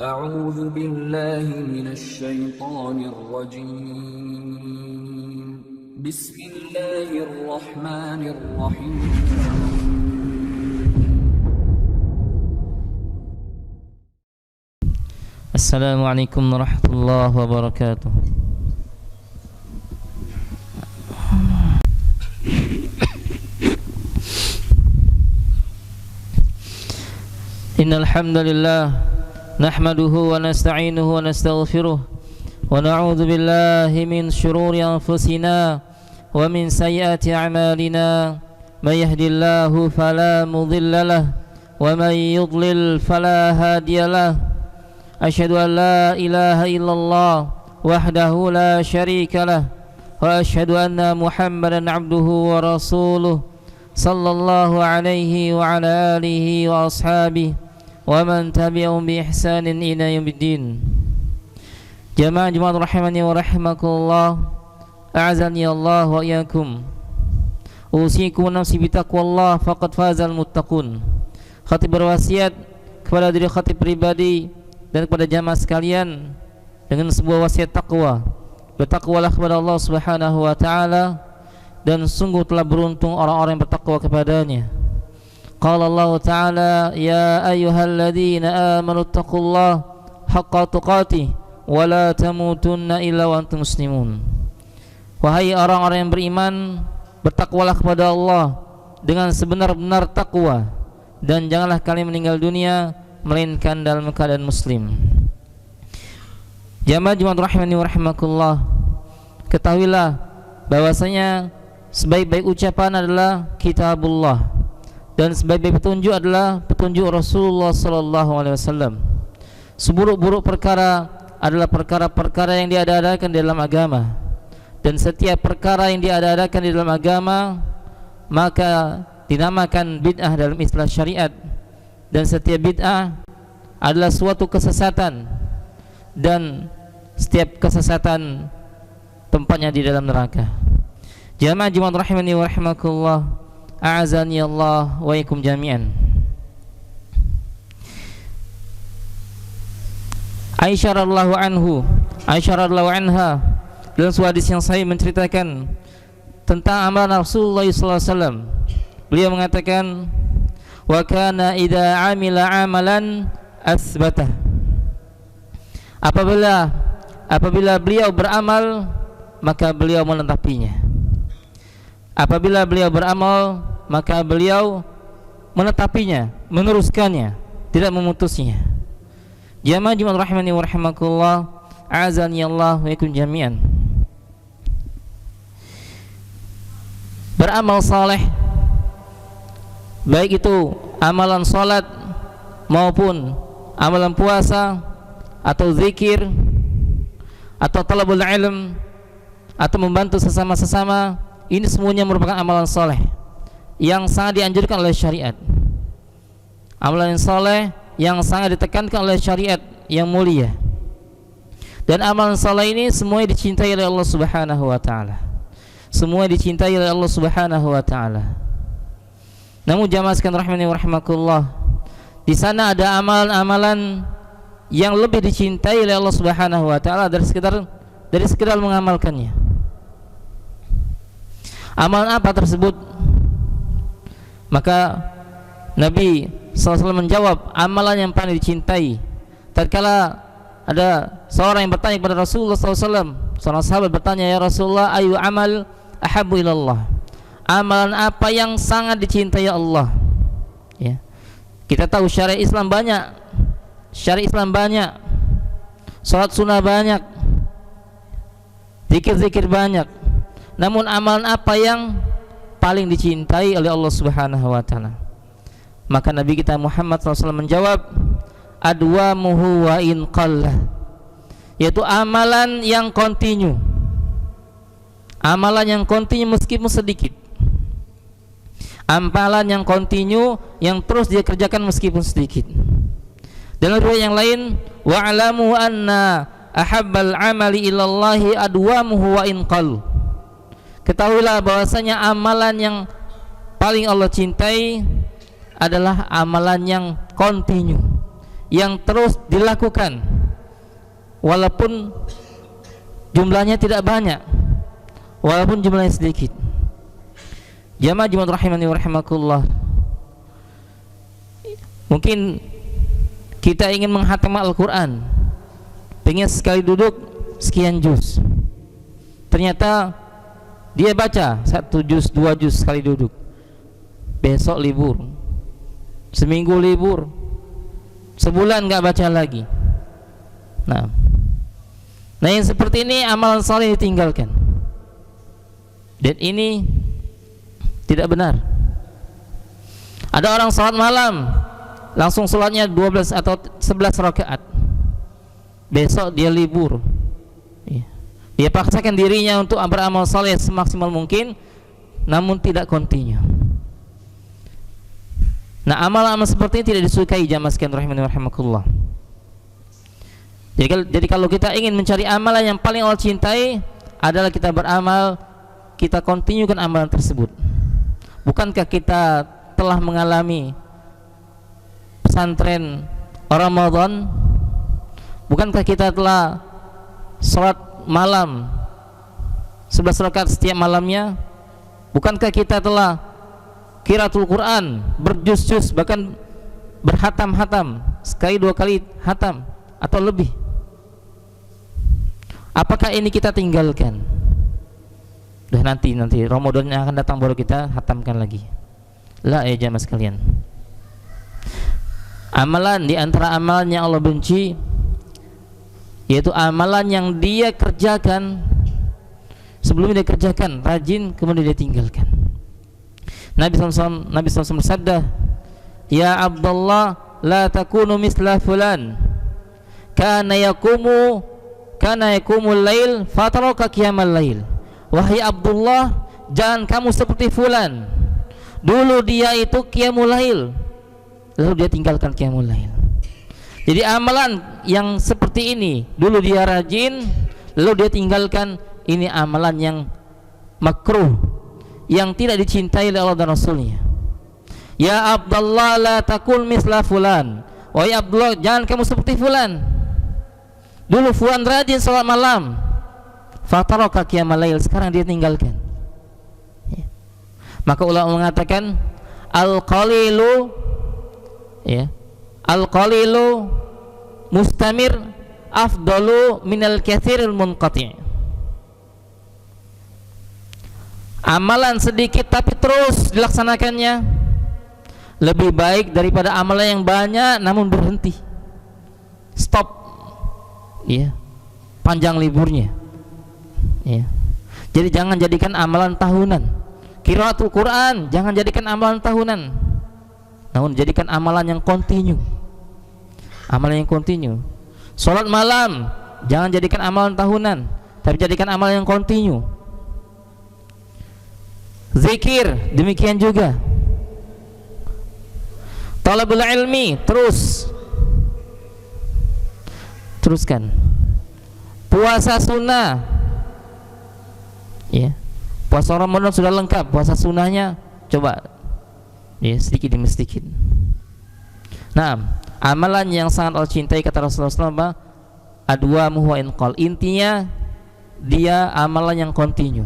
أعوذ بالله من الشيطان الرجيم بسم الله الرحمن الرحيم Assalamualaikum warahmatullahi wabarakatuh. Innal hamdalillah nahmaduhu wa nasta'inuhu wa nastaghfiruh wa na'udzu billahi min shururi anfusina wa min sayyiati a'malina may yahdihillahu fala mudilla lahu wa may yudlil fala hadiya lahu. أشهد أن لا إله إلا الله وحده لا شريك له وأشهد أن محمدا عبده ورسوله صلى الله عليه وعلى آله وأصحابه ومن تبعهم بإحسان إلى يوم الدين. جماعة رحمني ورحمكم الله أعزني الله وإياكم. أوصيكم نفسي بتقوى الله فقد فاز المتقون. Khatib berwasiat kepada diri khatib pribadi dan kepada jamaah sekalian dengan sebuah wasiat takwa. Bertakwalah kepada Allah Subhanahu wa taala dan sungguh telah beruntung orang-orang yang bertakwa kepadanya. Qala Allah taala ya ayyuhalladzina amanu taqullaha haqqa tuqatih wa la tamutunna illa wa antum muslimun. Wahai orang-orang yang beriman, bertakwalah kepada Allah dengan sebenar-benar takwa dan janganlah kalian meninggal dunia melainkan dalam keadaan muslim. Jamaah Jumat rahimani wa rahimakumullah, ketahuilah bahwasanya sebaik-baik ucapan adalah kitabullah dan sebaik-baik petunjuk adalah petunjuk Rasulullah sallallahu alaihi wasallam. Seburuk-buruk perkara adalah perkara-perkara yang diada-adakan di dalam agama, dan setiap perkara yang diada-adakan di dalam agama maka dinamakan bid'ah dalam istilah syariat. Dan setiap bid'ah adalah suatu kesesatan, dan setiap kesesatan tempatnya di dalam neraka. Jamaah Jumat rahimani wa rahimakumullah, a'azani Allah wa iyakum jami'an. Aisyah radhiyallahu anha dalam sebuah hadis yang sahih menceritakan tentang amalan Rasulullah sallallahu alaihi wasallam. Beliau mengatakan, wa kana idza amila amalan asbatah. Apabila beliau beramal maka beliau menetapinya. Apabila beliau beramal maka beliau menetapinya, meneruskannya, tidak memutusnya. Jamaah Jumat rahimani wa rahimakumullah, azani Allah wa iyakum jami'an. Beramal saleh, baik itu amalan salat maupun amalan puasa atau zikir atau talabul ilm atau membantu sesama-sesama, ini semuanya merupakan amalan soleh yang sangat dianjurkan oleh syariat. Amalan yang soleh yang sangat ditekankan oleh syariat yang mulia. Dan amalan soleh ini semuanya dicintai oleh Allah Subhanahu wa taala. Semua dicintai oleh Allah Subhanahu wa taala. Namun jamaah sekalian rahimani wa rahimakumullah, di sana ada amalan-amalan yang lebih dicintai oleh Allah Subhanahu wa taala dari sekedar mengamalkannya. Amalan apa tersebut? Maka Nabi SAW menjawab amalan yang paling dicintai. Tatkala ada seorang yang bertanya kepada Rasulullah SAW, seorang sahabat bertanya, ya Rasulullah, ayu amal ahabbu ilallah, amalan apa yang sangat dicintai Allah? Ya. Kita tahu syariat Islam banyak, salat sunnah banyak, zikir-zikir banyak. Namun amalan apa yang paling dicintai oleh Allah Subhanahu wa taala? Maka Nabi kita Muhammad SAW menjawab, adwamuhu wa in qalla, yaitu amalan yang kontinu. Amalan yang kontinu meskipun sedikit. Amalan yang kontinu yang terus dia kerjakan meskipun sedikit. Dalam riwayat yang lain, wa'lamu anna ahabbal amali ilallahi adwamuhu wa in qall. Ketahuilah bahwasanya amalan yang paling Allah cintai adalah amalan yang kontinu, yang terus dilakukan walaupun jumlahnya tidak banyak, walaupun jumlahnya sedikit. Jamaah Jumat rahimani wa rahimakumullah, mungkin kita ingin menghatam Al-Quran, pengen sekali duduk sekian juz, ternyata dia baca 1 juz 2 juz sekali duduk, besok libur, seminggu libur, sebulan nggak baca lagi. Nah yang seperti ini amalan saleh ditinggalkan, dan ini tidak benar. Ada orang salat malam langsung salatnya 12 atau 11 rakaat, besok dia libur, dia paksakan dirinya untuk beramal saleh semaksimal mungkin, namun tidak kontinu. Nah amal-amal seperti ini tidak disukai jamaah sekalian rahimani wa rahimakumullah. Jadi kalau kita ingin mencari amalan yang paling Allah cintai adalah kita beramal, kita kontinukan amalan tersebut. Bukankah kita telah mengalami pesantren Ramadan? Bukankah kita telah sholat malam 11 rakaat setiap malamnya? Bukankah kita telah qiraatul Quran berjuz-juz, bahkan berhatam-hatam, sekali 2 kali hatam atau lebih? Apakah ini kita tinggalkan? Udah nanti Ramadan yang akan datang baru kita hatamkan lagi. La ya jamaah sekalian. Amalan di antara amalan yang Allah benci yaitu amalan yang dia kerjakan sebelumnya dia kerjakan rajin kemudian dia tinggalkan. Nabi SAW bersabda, "Ya Abdullah, la takunu misla fulan, kana yakumul lail fataraka qiyamal lail." Wahai Abdullah, jangan kamu seperti fulan, dulu dia itu qiyamul lail, lalu dia tinggalkan qiyamul lail. Jadi amalan yang seperti ini, dulu dia rajin, lalu dia tinggalkan, ini amalan yang makruh, yang tidak dicintai oleh Allah dan Rasulnya. Ya Abdullah, la takun misla fulan. Wahai Abdullah, jangan kamu seperti fulan, dulu fulan rajin salat malam, fataraka qiyamal lail, sekarang dia tinggalkan. Maka ulama mengatakan al-qalilu mustamir afdalu minal katsiril munqati'. Amalan sedikit tapi terus dilaksanakannya lebih baik daripada amalan yang banyak namun berhenti, stop, panjang liburnya. Jadi jangan jadikan amalan tahunan. Qiraatul Quran jangan jadikan amalan tahunan, namun jadikan amalan yang kontinu. Amalan yang kontinu. Salat malam jangan jadikan amalan tahunan, tapi jadikan amalan yang kontinu. Zikir demikian juga. Talabul ilmi teruskan. Puasa sunnah, puasa Ramadan sudah lengkap, puasa sunnahnya coba sedikit demi sedikit. Nah, amalan yang sangat Allah cintai kata Rasulullah SAW, adwamuhu wa inqal, intinya dia amalan yang kontinu.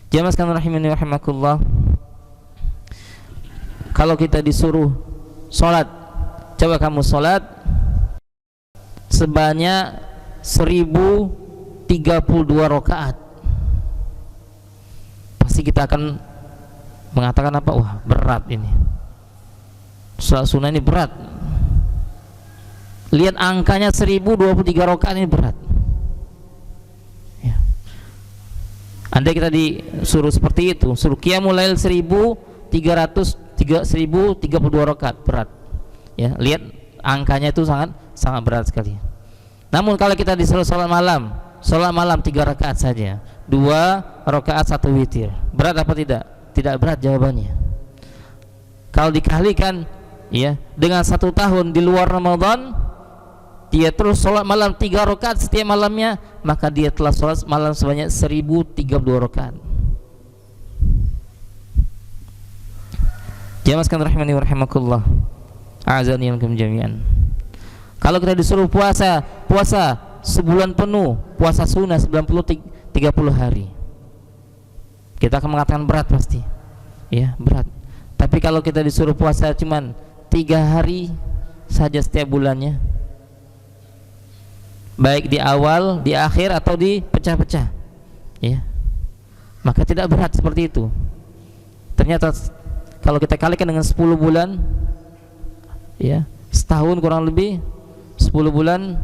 Jamaah sekalian rahimani wa rahimakumullah, kalau kita disuruh sholat, coba kamu sholat sebanyak 1032 rakaat, pasti kita akan mengatakan apa? Wah, berat ini, sholat sunnah ini berat. Lihat angkanya 1023 rakaat ini berat. Andai kita disuruh seperti itu, suruh qiyamul lail 1032 rakaat, berat. Lihat angkanya itu sangat berat sekali. Namun kalau kita disuruh sholat malam 3 rakaat saja, 2 rakaat 1 witir, berat apa tidak? Tidak berat jawabannya. Kalau dikalikan dengan 1 tahun di luar Ramadan, dia terus sholat malam 3 rakaat setiap malamnya, maka dia telah sholat malam sebanyak 1032 rakaat. Jamaah sekalian rahimani wa rahimakumullah, A'azani wa iyyakum jami'an. Kalau kita disuruh puasa sebulan penuh, puasa sunnah 30 hari, kita akan mengatakan berat pasti, ya berat. Tapi kalau kita disuruh puasa cuman 3 hari saja setiap bulannya, baik di awal, di akhir atau di pecah-pecah, ya, maka tidak berat seperti itu. Ternyata kalau kita kalikan dengan 10 bulan, ya, setahun kurang lebih 10 bulan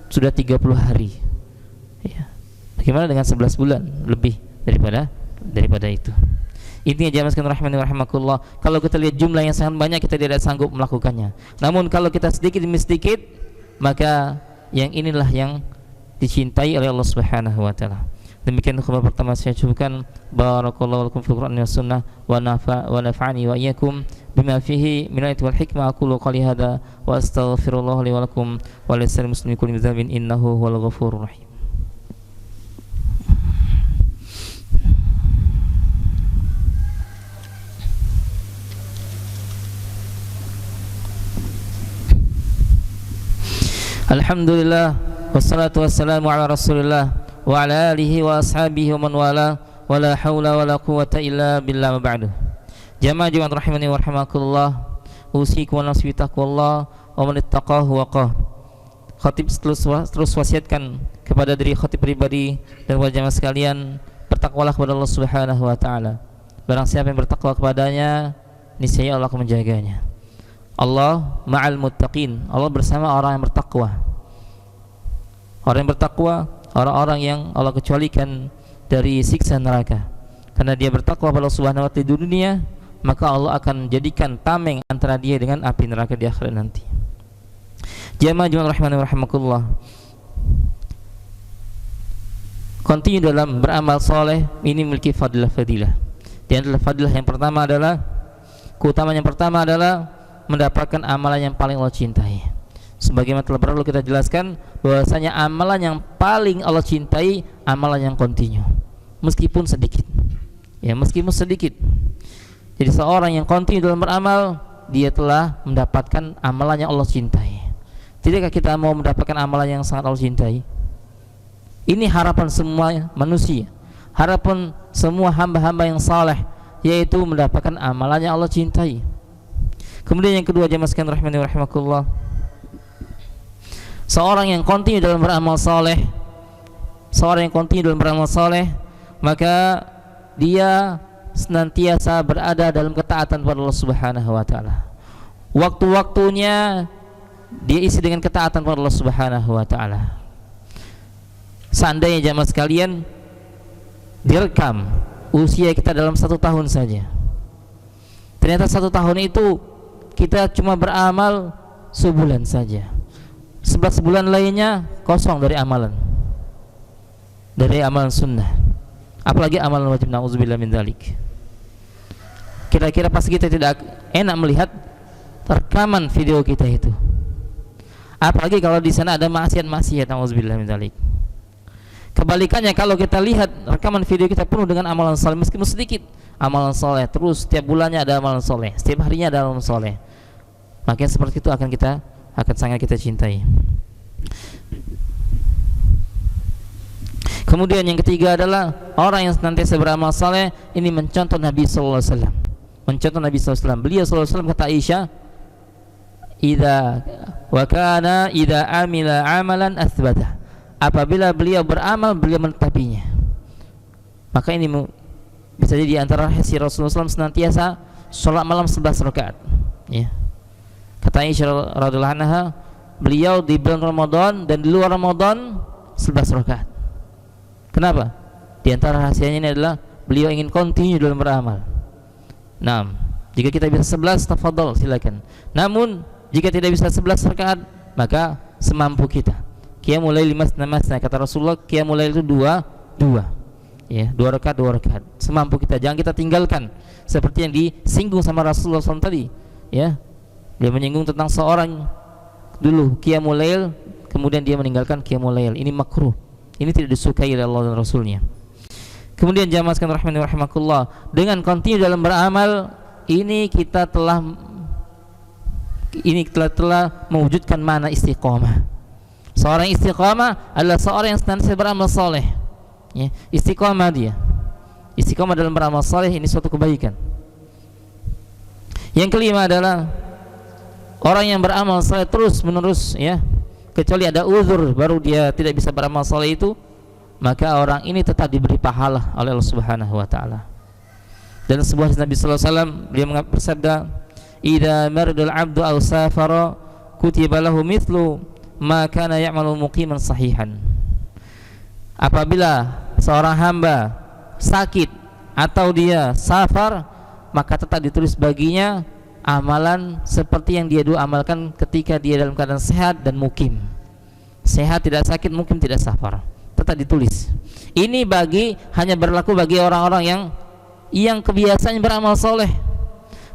sudah 30 hari, ya. Bagaimana dengan 11 bulan lebih daripada itu? Intinya jamaah sekalian rahimani wa rahimakumullah, kalau kita lihat jumlah yang sangat banyak kita tidak sanggup melakukannya. Namun kalau kita sedikit demi sedikit, maka yang inilah yang dicintai oleh Allah Subhanahu wa taala. Demikian khutbah pertama saya cukupkan. Barakallahu lakum fil Qur'ani was sunnah wa nafa'ani wa iyyakum bima fihi min ayati wal hikmah. Aqulu qali hadza wa astaghfirullah li wa lakum wa lisal muslimin kulli dzambin innahu huwal ghafurur rahim. Alhamdulillah wassalatu wassalamu ala Rasulillah wa ala alihi wa ashabihi wa man wala wa la haula wa la quwwata illa billah ma ba'du. Jamaah Jumat rahimani wa rahimakumullah, usikum wa nafsi bitaqwallah wa man ittaqahu waqah. Khatib terus wasiatkan kepada diri khatib pribadi dan kepada jamaah sekalian, bertakwalah kepada Allah Subhanahu wa taala. Barang siapa yang bertakwa kepadanya, niscaya Allah akan menjaganya. Allah ma'al muttaqin, Allah bersama orang yang bertakwa. Orang yang bertakwa, orang-orang yang Allah kecualikan dari siksa neraka. Karena dia bertakwa pada Allah Subhanahu wa taala di dunia, maka Allah akan jadikan tameng antara dia dengan api neraka di akhirat nanti. Jamaah Jumat rahimani wa rahimakumullah, continue dalam beramal soleh ini memiliki fadilah. Di antara fadilah yang pertama adalah, keutamaan yang pertama adalah mendapatkan amalan yang paling Allah cintai. Sebagaimana telah berlalu kita jelaskan bahwasanya amalan yang paling Allah cintai amalan yang kontinu, meskipun sedikit, ya, meskipun sedikit. Jadi seorang yang kontinu dalam beramal, dia telah mendapatkan amalan yang Allah cintai. Tidakkah kita mau mendapatkan amalan yang sangat Allah cintai? Ini harapan semua manusia, harapan semua hamba-hamba yang saleh, yaitu mendapatkan amalan yang Allah cintai. Kemudian yang kedua, jamaah sekalian rahimani wa rahimakumullah, seorang yang kontinu dalam beramal saleh, maka dia senantiasa berada dalam ketaatan kepada Allah Subhanahu wa taala. Waktu-waktunya dia isi dengan ketaatan kepada Allah Subhanahu wa taala. Seandainya jamaah sekalian direkam usia kita dalam 1 tahun saja, ternyata 1 tahun itu kita cuma beramal sebulan saja, 11 bulan lainnya kosong dari amalan sunnah, apalagi amalan wajib. Na'udzubillah min dzalik. Kira-kira pasti kita tidak enak melihat rekaman video kita itu, apalagi kalau di sana ada maksiat. Na'udzubillah min dzalik. Kebalikannya, kalau kita lihat rekaman video kita penuh dengan amalan saleh, meskipun sedikit amalan soleh, terus setiap bulannya ada amalan soleh, setiap harinya ada amalan soleh, maka seperti itu akan sangat kita cintai. Kemudian yang ketiga adalah orang yang senantiasa beramal soleh, ini mencontoh Nabi sallallahu alaihi wasallam. Beliau sallallahu alaihi wasallam kata Aisyah, idza amila amalan athbata. Apabila beliau beramal, beliau menetapinya. Maka ini bisa jadi di antara rahasia Rasulullah SAW senantiasa sholat malam 11 rakaat, ya. Kata Aisyah radhiyallahu anha, beliau di bulan Ramadan dan di luar Ramadan 11 rakaat. Kenapa? Di antara rahasianya ini adalah beliau ingin kontinu dalam beramal. Nah, jika kita bisa 11, tafadhol, silakan. Namun jika tidak bisa 11 rakaat, maka semampu kita. Qiyamul lail masna, kata Rasulullah, qiyamul lail itu dua, ya, 2 rakaat, semampu kita. Jangan kita tinggalkan, seperti yang disinggung sama Rasulullah SAW tadi, ya. Dia menyinggung tentang seorang dulu qiyamul lail, kemudian dia meninggalkan qiyamul lail. Ini makruh, ini tidak disukai oleh Allah dan Rasulnya. Kemudian jamaah sekalian rahimani wa rahimakumullah, dengan kontinu dalam beramal ini kita telah Ini telah mewujudkan makna istiqomah. Seorang istiqomah adalah seorang yang senantiasa beramal soleh, ya, istiqomah dia. Istiqomah dalam beramal soleh ini suatu kebaikan. Yang kelima adalah orang yang beramal soleh terus menerus, ya, kecuali ada uzur baru dia tidak bisa beramal soleh itu, maka orang ini tetap diberi pahala oleh Allah Subhanahu wa taala. Dan sebuah hadis Nabi sallallahu alaihi wasallam, beliau bersabda, "Idza maradul 'abdu aw safara kutiba lahu mithlu ma kana ya'malu muqiman sahihan." Apabila seorang hamba sakit atau dia safar, maka tetap ditulis baginya amalan seperti yang dia dulu amalkan ketika dia dalam keadaan sehat dan mukim. Sehat tidak sakit, mukim tidak safar, tetap ditulis. Ini hanya berlaku bagi orang-orang yang kebiasaannya beramal soleh.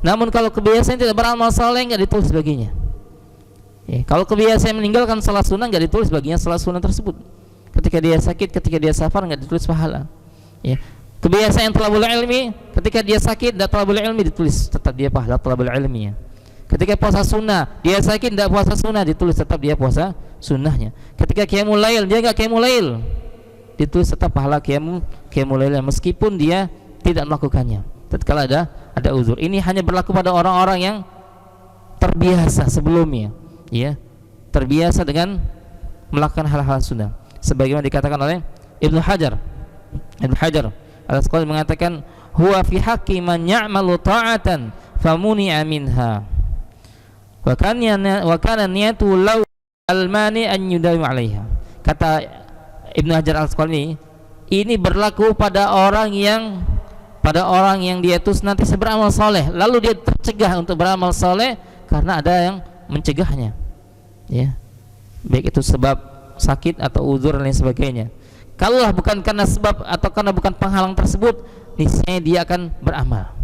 Namun kalau kebiasaan tidak beramal soleh, nggak ditulis baginya. Ya, kalau kebiasaan meninggalkan salat sunnah, nggak ditulis baginya salat sunnah tersebut. Ketika dia sakit, ketika dia safar, nggak ditulis pahala. Ya. Kebiasaan talabul ilmi, ketika dia sakit dan talabul ilmi ditulis tetap dia pahala talabul ilminya. Ketika puasa sunnah, dia sakit tidak puasa sunnah, ditulis tetap dia puasa sunnahnya. Ketika qiyamul lail, dia enggak qiyamul lail, ditulis tetap pahala qiyamul lail meskipun dia tidak melakukannya. Tatkala ada uzur. Ini hanya berlaku pada orang-orang yang terbiasa sebelumnya, ya. Terbiasa dengan melakukan hal-hal sunnah. Sebagaimana dikatakan oleh Ibnu Hajar Al-Asqalani mengatakan, huwa fi haqqi man ya'malu ta'atan famuni'a minha wa kana niyatu law al-mani an yudawi 'alaiha. Kata Ibnu Hajar Al-Asqalani, ini berlaku pada orang yang dia itu nanti beramal soleh, lalu dia tercegah untuk beramal soleh karena ada yang mencegahnya, ya, baik itu sebab sakit atau uzur dan lain sebagainya. Kalaulah bukan karena sebab atau karena bukan penghalang tersebut, niscaya dia akan beramal.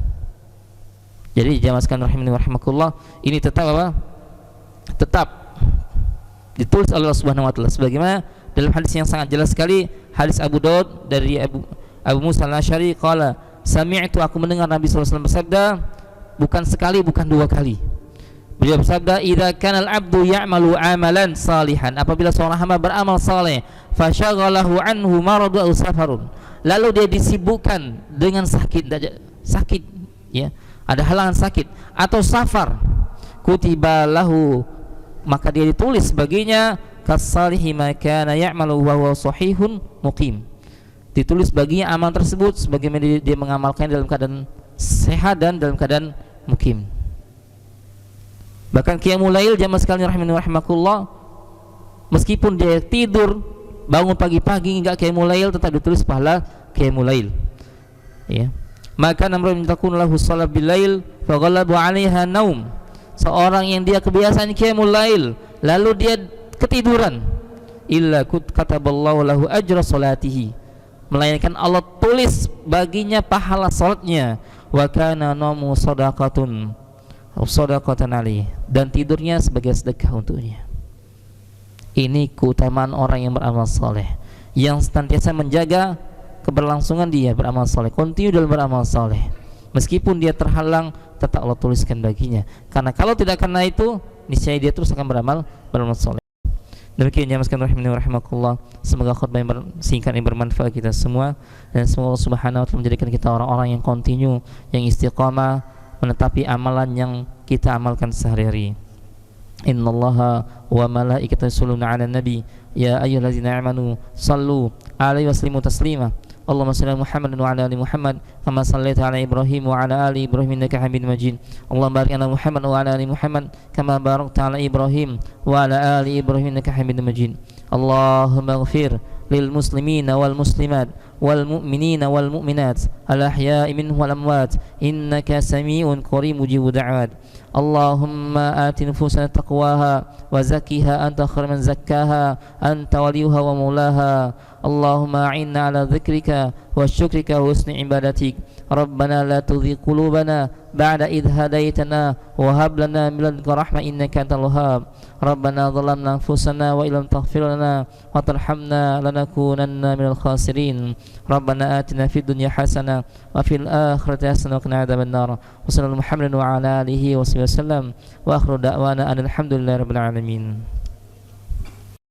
Jadi jamaah sekalian rahimani wa rahimakumullah, ini tetap apa? Tetap ditulis oleh Allah Subhanahu wa taala sebagaimana dalam hadis yang sangat jelas sekali, hadis Abu Daud dari Abu Musa Al-Asy'ari qala, sami'tu, aku mendengar Nabi sallallahu alaihi wasallam bersabda, bukan sekali, bukan dua kali. Beliau bersabda, idza kana al-'abdu ya'malu 'amalan salihan, apabila seorang hamba beramal saleh, fasyaghalahu anhu maradu aw safarun, lalu dia disibukkan dengan sakit, ya, ada halangan sakit atau safar, kutiba lahu, maka dia ditulis baginya kasalihi ma kana ya'malu wa huwa sahihun muqim, ditulis baginya amal tersebut sebagaimana dia mengamalkan dalam keadaan sehat dan dalam keadaan mukim. Bahkan qiyamul lail jamaah sekalian rahimani wa rahimakumullah, meskipun dia tidur bangun pagi-pagi enggak qiyamul lail, tetap ditulis pahala qiyamul lail, ya. Maka namrun takun lahu shalah bil lail fa ghalabu 'alaiha naum, seorang yang dia kebiasaan qiyamul lail lalu dia ketiduran, illa kataballahu lahu ajra salatihi, melainkan Allah tulis baginya pahala salatnya, wa kana namu shadaqatan alaihi, dan tidurnya sebagai sedekah untuknya. Ini keutamaan orang yang beramal soleh, yang senantiasa menjaga keberlangsungan dia beramal soleh, kontinu dalam beramal soleh, meskipun dia terhalang tetap Allah tuliskan baginya, karena kalau tidak karena itu niscaya dia terus akan beramal soleh. Demikian jamaah sekalian rahimani wa rahimakumullah, semoga khutbah yang singkat ini bermanfaat kita semua, dan semoga Allah Subhanahu wa taala menjadikan kita orang-orang yang kontinu, yang istiqamah menetapi amalan yang kita amalkan sehari-hari. Innallaha wa malaikatahu yusholluna 'alan nabi ya ayyuhallazina amanu shallu 'alaihi wa sallimu taslima. Allahumma shalli ala Muhammad wa ala ali Muhammad kama shallaita ala Ibrahim wa ala ali Ibrahim innaka Hamidum Majid. Allahumma barik ala Muhammad wa ala ali Muhammad kama barakta ala Ibrahim wa ala ali Ibrahim innaka Hamidum Majid. Allahumma ighfir lil muslimina wal muslimat wal mu'minina wal mu'minat al ahya'i minhum wal amwat innaka sami'un qarib mujibud da'wat. Allahumma ati nufusana taqwaha wa zakkiha anta khairu man zakkaha anta waliyuha wa maulaha. Allahumma a'inna ala dhikrika wa syukrika wa husni ibadatik. Rabbana la tuzigh qulubana ba'da idh hadaitana wa hab lana min ladunka rahmah innaka antal wahhab. Rabbana zalamna anfusana wa illam taghfir lana wa tarhamna lanakunanna minal khasirin. Rabbana atina fid dunya hasanah wa fil akhirati hasanah wa qina adzabannar. Wa sallallahu Muhammadin wa ala alihi wa wasallam. Wa akhiru da'wana alhamdulillahirabbil alamin.